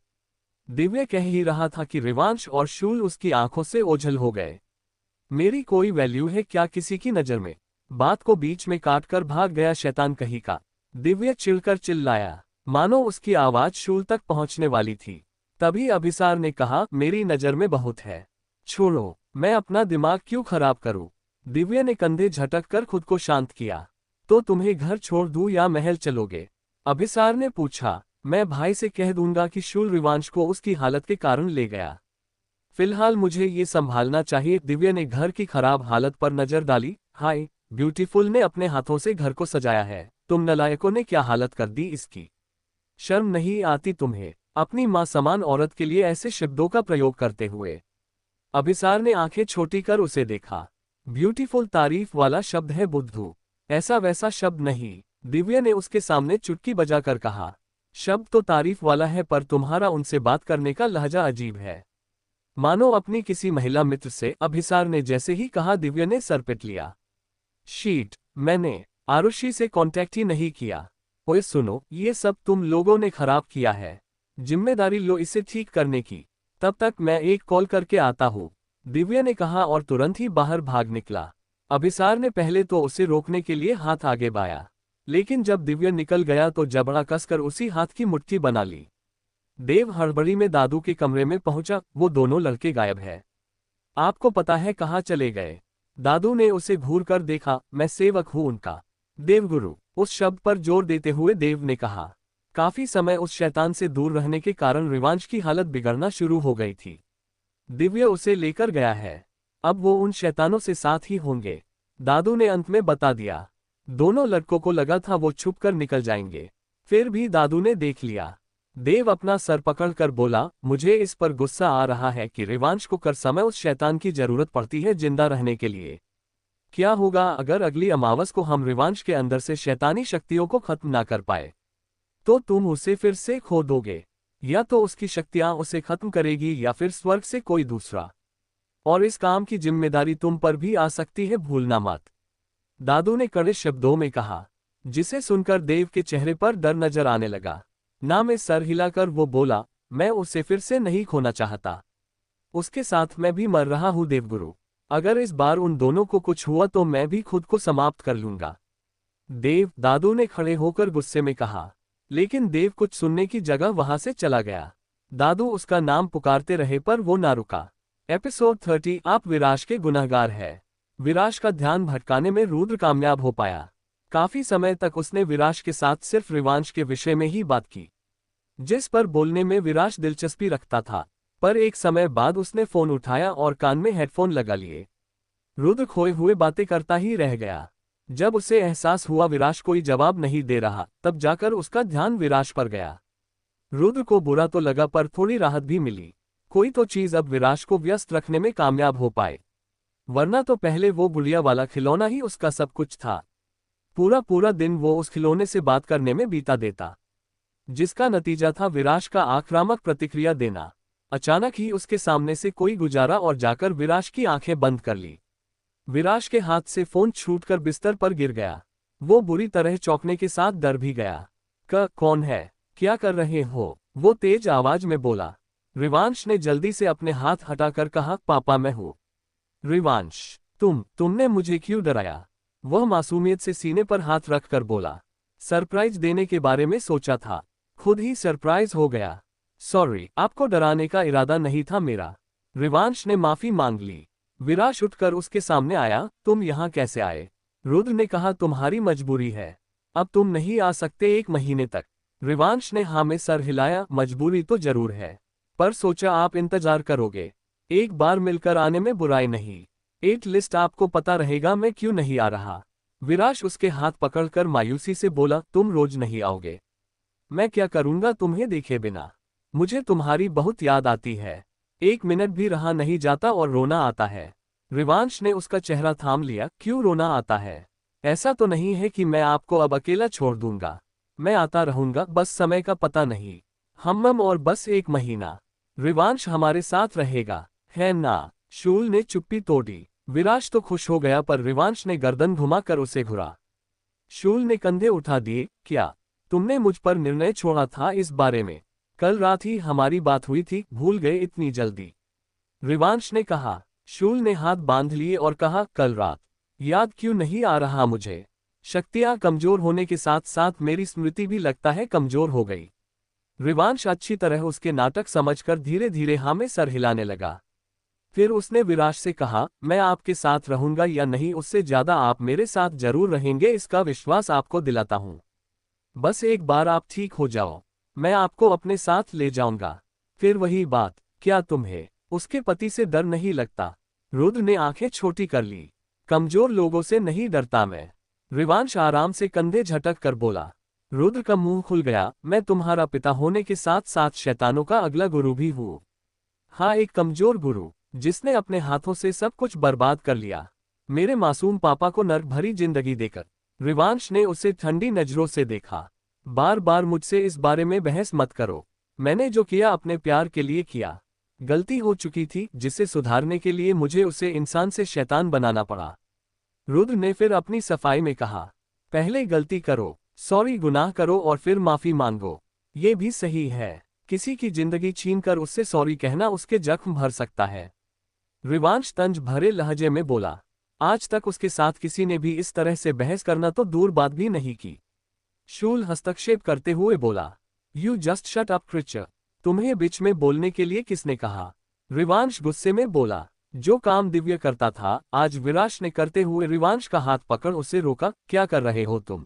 दिव्य कह ही रहा था कि रिवांश और शूल उसकी आंखों से ओझल हो गए। मेरी कोई वैल्यू है क्या किसी की नजर में? बात को बीच में काटकर भाग गया शैतान कहीं का, दिव्य चिढ़कर चिल्लाया, मानो उसकी आवाज शूल तक पहुंचने वाली थी। तभी अभिसार ने कहा, मेरी नजर में बहुत है, छोड़ो, मैं अपना दिमाग क्यों खराब करूं? दिव्या ने कंधे झटक कर खुद को शांत किया। तो तुम्हें घर छोड़ दूं या महल चलोगे? अभिसार ने पूछा। मैं भाई से कह दूंगा कि शूल रिवांश को उसकी हालत के कारण ले गया। फिलहाल मुझे ये संभालना चाहिए। दिव्या ने घर की खराब हालत पर नजर डाली। हाय ब्यूटीफुल ने अपने हाथों से घर को सजाया है, तुम नालायकों ने क्या हालत कर दी इसकी। शर्म नहीं आती तुम्हें, अपनी मां समान औरत के लिए ऐसे शब्दों का प्रयोग करते हुए। अभिसार ने आंखें छोटी कर उसे देखा। ब्यूटीफुल तारीफ वाला शब्द है बुद्धू, ऐसा वैसा शब्द नहीं। दिव्या ने उसके सामने चुटकी बजाकर कहा। शब्द तो तारीफ वाला है पर तुम्हारा उनसे बात करने का लहजा अजीब है, मानो अपनी किसी महिला मित्र से। अभिसार ने जैसे ही कहा दिव्या ने सर पिट लिया। शीट, मैंने आरुषि से कांटेक्ट ही नहीं किया। ओए सुनो, ये सब तुम लोगों ने खराब किया है, जिम्मेदारी लो इसे ठीक करने की। तब तक मैं एक कॉल करके आता हूँ, दिव्या ने कहा और तुरंत ही बाहर भाग निकला। अभिसार ने पहले तो उसे रोकने के लिए हाथ आगे बढ़ाया, लेकिन जब दिव्या निकल गया तो जबड़ा कसकर उसी हाथ की मुट्ठी बना ली। देव हड़बड़ी में दादू के कमरे में पहुंचा। वो दोनों लड़के गायब है, आपको पता है कहाँ चले गए? दादू ने उसे घूर कर देखा। मैं सेवक हूं उनका, देवगुरु, उस शब्द पर जोर देते हुए देव ने कहा। काफी समय उस शैतान से दूर रहने के कारण रिवांश की हालत बिगड़ना शुरू हो गई थी। दिव्या उसे लेकर गया है, अब वो उन शैतानों से साथ ही होंगे, दादू ने अंत में बता दिया। दोनों लड़कों को लगा था वो छुप कर निकल जाएंगे, फिर भी दादू ने देख लिया। देव अपना सर पकड़कर बोला, मुझे इस पर गुस्सा आ रहा है कि रिवांश को कर समय उस शैतान की जरूरत पड़ती है जिंदा रहने के लिए। क्या होगा अगर अगली अमावस को हम रिवांश के अंदर से शैतानी शक्तियों को खत्म ना कर पाए? तो तुम उसे फिर से खो दोगे, या तो उसकी शक्तियां उसे खत्म करेगी या फिर स्वर्ग से कोई दूसरा, और इस काम की जिम्मेदारी तुम पर भी आ सकती है, भूलना मत, दादू ने कड़े शब्दों में कहा, जिसे सुनकर देव के चेहरे पर डर नजर आने लगा। ना में सर हिलाकर वो बोला, मैं उसे फिर से नहीं खोना चाहता, उसके साथ मैं भी मर रहा हूं देवगुरु, अगर इस बार उन दोनों को कुछ हुआ तो मैं भी खुद को समाप्त कर लूंगा। देव, दादू ने खड़े होकर गुस्से में कहा, लेकिन देव कुछ सुनने की जगह वहां से चला गया। दादू उसका नाम पुकारते रहे पर वो ना रुका। एपिसोड 30। आप विराश के गुनहगार है। विराश का ध्यान भटकाने में रुद्र कामयाब हो पाया। काफी समय तक उसने विराश के साथ सिर्फ रिवांश के विषय में ही बात की, जिस पर बोलने में विराश दिलचस्पी रखता था, पर एक समय बाद उसने फोन उठाया और कान में हेडफोन लगा लिए। रुद्र खोए हुए बातें करता ही रह गया। जब उसे एहसास हुआ विराश कोई जवाब नहीं दे रहा, तब जाकर उसका ध्यान विराश पर गया। रुद्र को बुरा तो लगा पर थोड़ी राहत भी मिली, कोई तो चीज अब विराश को व्यस्त रखने में कामयाब हो पाए, वरना तो पहले वो गुड़िया वाला खिलौना ही उसका सब कुछ था। पूरा पूरा दिन वो उस खिलौने से बात करने में बीता देता, जिसका नतीजा था विराश का आक्रामक प्रतिक्रिया देना। अचानक ही उसके सामने से कोई गुजारा और जाकर विराश की आंखें बंद कर ली। विराश के हाथ से फोन छूटकर बिस्तर पर गिर गया। वो बुरी तरह चौंकने के साथ डर भी गया। कौन है, क्या कर रहे हो? वो तेज आवाज में बोला। रिवांश ने जल्दी से अपने हाथ हटाकर कहा, पापा मैं हूँ। रिवांश, तुमने मुझे क्यों डराया? वह मासूमियत से सीने पर हाथ रखकर बोला। सरप्राइज देने के बारे में सोचा था, खुद ही सरप्राइज हो गया। सॉरी, आपको डराने का इरादा नहीं था मेरा। रिवांश ने माफी मांग ली। विराश उठकर उसके सामने आया। तुम यहाँ कैसे आए? रुद्र ने कहा, तुम्हारी मजबूरी है, अब तुम नहीं आ सकते 1 महीने तक। रिवांश ने हाँ में सर हिलाया। मजबूरी तो जरूर है, पर सोचा आप इंतजार करोगे, एक बार मिलकर आने में बुराई नहीं। एटलीस्ट आपको पता रहेगा मैं क्यों नहीं आ रहा। विराश उसके हाथ पकड़कर मायूसी से बोला, तुम रोज नहीं आओगे, मैं क्या करूंगा तुम्हें देखे बिना? मुझे तुम्हारी बहुत याद आती है, 1 मिनट भी रहा नहीं जाता और रोना आता है। रिवांश ने उसका चेहरा थाम लिया। क्यों रोना आता है? ऐसा तो नहीं है कि मैं आपको अब अकेला छोड़ दूंगा, मैं आता रहूंगा, बस समय का पता नहीं। हम और बस 1 महीना रिवांश हमारे साथ रहेगा, है ना? शूल ने चुप्पी तोड़ी। विराश तो खुश हो गया पर रिवांश ने गर्दन घुमाकर उसे घुरा। शूल ने कंधे उठा दिए। क्या तुमने मुझ पर निर्णय छोड़ा था इस बारे में? कल रात ही हमारी बात हुई थी, भूल गए इतनी जल्दी? रिवांश ने कहा। शूल ने हाथ बांध लिए और कहा, कल रात याद क्यों नहीं आ रहा मुझे? शक्तियां कमजोर होने के साथ साथ मेरी स्मृति भी लगता है कमजोर हो गई। रिवांश अच्छी तरह उसके नाटक समझकर धीरे धीरे हाँ में सर हिलाने लगा। फिर उसने विराश से कहा, मैं आपके साथ रहूंगा या नहीं उससे ज्यादा आप मेरे साथ जरूर रहेंगे, इसका विश्वास आपको दिलाता हूं। बस एक बार आप ठीक हो जाओ, मैं आपको अपने साथ ले जाऊंगा। फिर वही बात, क्या तुम्हें उसके पति से डर नहीं लगता? रुद्र ने आंखें छोटी कर ली। कमजोर लोगों से नहीं डरता मैं। रिवांश आराम से कंधे झटक कर बोला। रुद्र का मुंह खुल गया, मैं तुम्हारा पिता होने के साथ साथ शैतानों का अगला गुरु भी हूँ। हाँ, एक कमजोर गुरु, जिसने अपने हाथों से सब कुछ बर्बाद कर लिया, मेरे मासूम पापा को नर्क भरी जिंदगी देकर। रिवांश ने उसे ठंडी नजरों से देखा। बार बार मुझसे इस बारे में बहस मत करो। मैंने जो किया अपने प्यार के लिए किया। गलती हो चुकी थी जिसे सुधारने के लिए मुझे उसे इंसान से शैतान बनाना पड़ा। रुद्र ने फिर अपनी सफाई में कहा, पहले गलती करो, सॉरी गुनाह करो और फिर माफी मांगो। ये भी सही है। किसी की जिंदगी छीनकर उससे सॉरी कहना उसके जख्म भर सकता है। रिवांश तंज भरे लहजे में बोला। आज तक उसके साथ किसी ने भी इस तरह से बहस करना तो दूर बात भी नहीं की। शूल हस्तक्षेप करते हुए बोला, यू जस्ट शट अप क्रिचर। तुम्हें बीच में बोलने के लिए किसने कहा? रिवांश गुस्से में बोला। जो काम दिव्य करता था आज विराश ने करते हुए रिवांश का हाथ पकड़ उसे रोका। क्या कर रहे हो तुम?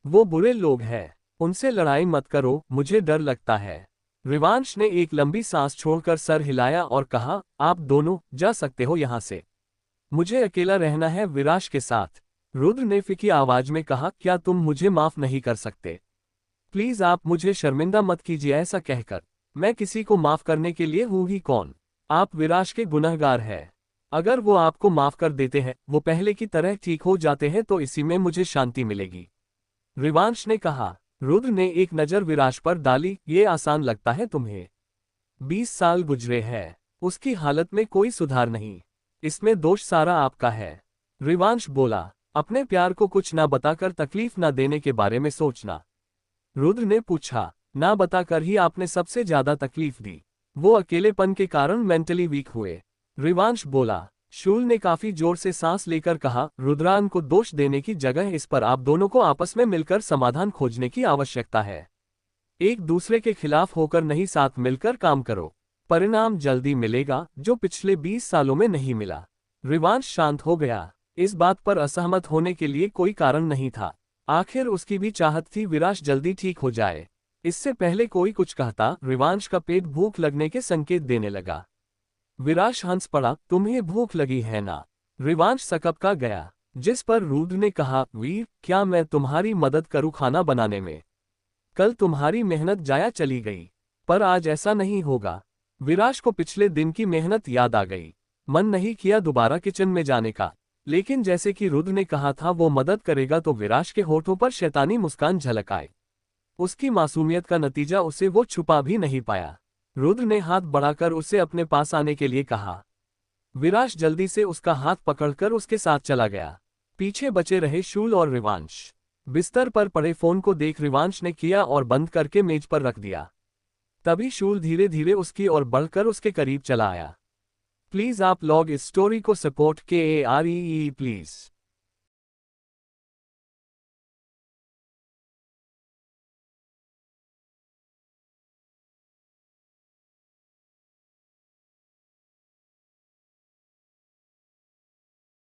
वो बुरे लोग हैं, उनसे लड़ाई मत करो, मुझे डर लगता है। रिवांश ने एक लंबी सांस छोड़कर सर हिलाया और कहा, आप दोनों जा सकते हो यहां से। मुझे अकेला रहना है विराश के साथ। रुद्र ने फीकी आवाज में कहा, क्या तुम मुझे माफ नहीं कर सकते? प्लीज आप मुझे शर्मिंदा मत कीजिए। ऐसा कहकर मैं किसी को माफ करने के लिए हूं ही कौन? आप विराश के गुनहगार हैं। अगर वो आपको माफ कर देते हैं, वो पहले की तरह ठीक हो जाते हैं, तो इसी में मुझे शांति मिलेगी। रिवांश ने कहा। रुद्र ने एक नजर विराश पर डाली, ये आसान लगता है तुम्हें? 20 साल गुजरे हैं, उसकी हालत में कोई सुधार नहीं। इसमें दोष सारा आपका है। रिवांश बोला, अपने प्यार को कुछ ना बताकर तकलीफ ना देने के बारे में सोचना। रुद्र ने पूछा, ना बताकर ही आपने सबसे ज्यादा तकलीफ दी। वो अकेलेपन के कारण मेंटली वीक हुए। रिवांश बोला। शूल ने काफी जोर से सांस लेकर कहा, रुद्रान को दोष देने की जगह इस पर आप दोनों को आपस में मिलकर समाधान खोजने की आवश्यकता है। एक दूसरे के खिलाफ होकर नहीं, साथ मिलकर काम करो। परिणाम जल्दी मिलेगा, जो पिछले 20 सालों में नहीं मिला। रिवांश शांत हो गया। इस बात पर असहमत होने के लिए कोई कारण नहीं था। आखिर उसकी भी चाहत थी विराश जल्दी ठीक हो जाए। इससे पहले कोई कुछ कहता, रिवांश का पेट भूख लगने के संकेत देने लगा। विराश हंस पड़ा, तुम्हें भूख लगी है ना? रिवांश सकपका गया, जिस पर रुद्र ने कहा, वीर, क्या मैं तुम्हारी मदद करूं खाना बनाने में? कल तुम्हारी मेहनत जाया चली गई, पर आज ऐसा नहीं होगा। विराश को पिछले दिन की मेहनत याद आ गई। मन नहीं किया दोबारा किचन में जाने का, लेकिन जैसे कि रुद्र ने कहा था वो मदद करेगा, तो विराश के होठों पर शैतानी मुस्कान झलक आए। उसकी मासूमियत का नतीजा उसे वो छुपा भी नहीं पाया। रुद्र ने हाथ बढ़ाकर उसे अपने पास आने के लिए कहा। विराश जल्दी से उसका हाथ पकड़कर उसके साथ चला गया। पीछे बचे रहे शूल और रिवांश। बिस्तर पर पड़े फोन को देख रिवांश ने किया और बंद करके मेज पर रख दिया। तभी शूल धीरे धीरे उसकी ओर बढ़कर उसके करीब चला आया। प्लीज आप लोग इस स्टोरी को सपोर्ट KAREE प्लीज।